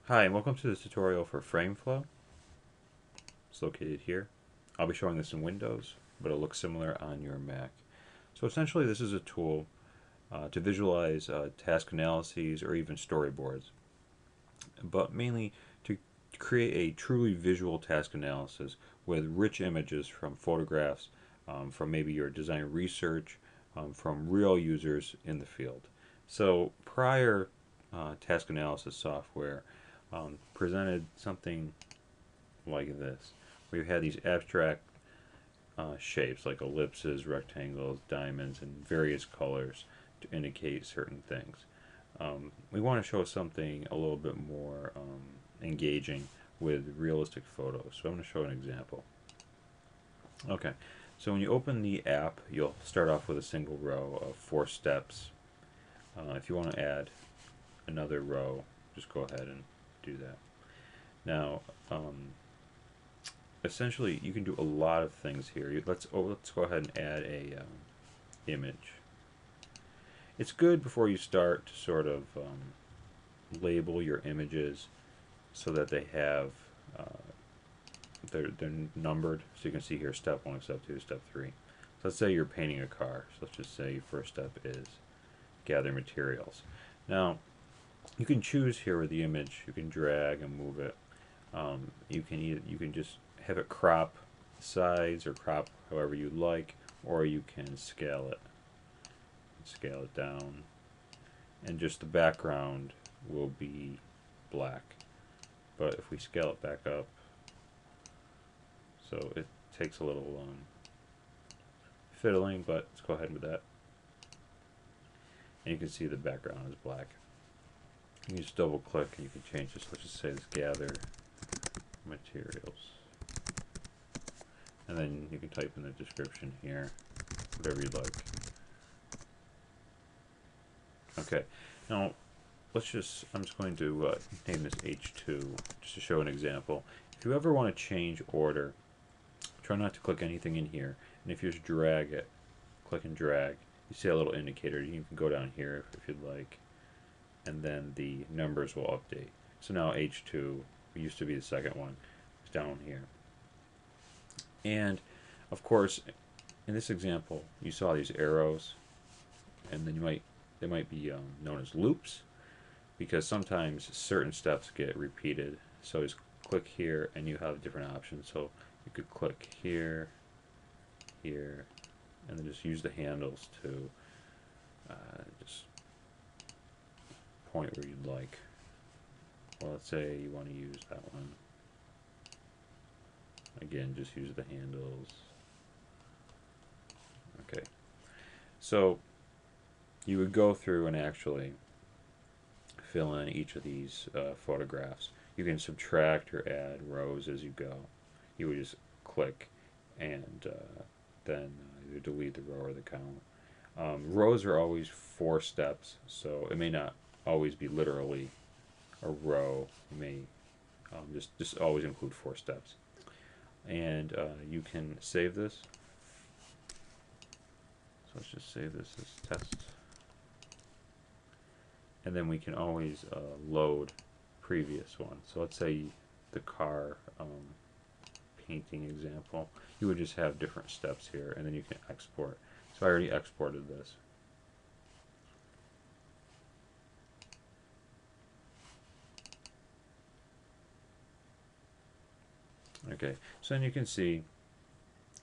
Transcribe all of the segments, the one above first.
Hi, and welcome to this tutorial for FrameFlow. It's located here. I'll be showing this in Windows, but it'll look similar on your Mac. So essentially this is a tool to visualize task analyses or even storyboards, but mainly to create a truly visual task analysis with rich images from photographs, from maybe your design research, from real users in the field. So prior task analysis software presented something like this. We've had these abstract shapes like ellipses, rectangles, diamonds, and various colors to indicate certain things. We want to show something a little bit more engaging with realistic photos. So I'm going to show an example. Okay, so when you open the app, you'll start off with a single row of 4 steps. If you want to add another row, just go ahead and do that. Now, essentially, you can do a lot of things here. Let's go ahead and add a image. It's good before you start to sort of label your images so that they have they're numbered. So you can see here step 1, step 2, step 3. So let's say you're painting a car. So let's just say your first step is gather materials. Now you can choose here with the image. You can drag and move it. You can just have it crop size or crop however you like, or you can scale it down, and just the background will be black. But if we scale it back up, so it takes a little fiddling, but let's go ahead with that. And you can see the background is black. You just double click and you can change this. Let's just say this gather materials. And then you can type in the description here, whatever you'd like. Okay, now I'm just going to name this H2 just to show an example. If you ever want to change order, try not to click anything in here. And if you just drag it, click and drag, you see a little indicator. You can go down here if you'd like, and then the numbers will update. So now H2, used to be the second one, is down here. And of course, in this example, you saw these arrows, and then they might be known as loops, because sometimes certain steps get repeated. So just click here, and you have different options. So you could click here, here, and then just use the handles to just point where you'd like. Well, let's say you want to use that one. Again, just use the handles. Okay. So you would go through and actually fill in each of these photographs. You can subtract or add rows as you go. You would just click and then either delete the row or the column. Rows are always 4 steps, so it may not always be literally a row. You may just always include 4 steps. And you can save this. So let's just save this as test. And then we can always load previous one. So let's say the car painting example. You would just have different steps here, and then you can export. So I already exported this. Okay, so then you can see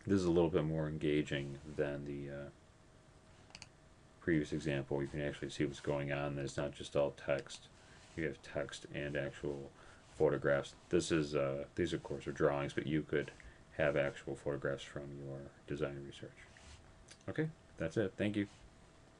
this is a little bit more engaging than the previous example. You can actually see what's going on. It's not just all text. You have text and actual photographs. These of course are drawings, but you could have actual photographs from your design research. Okay, that's it. Thank you.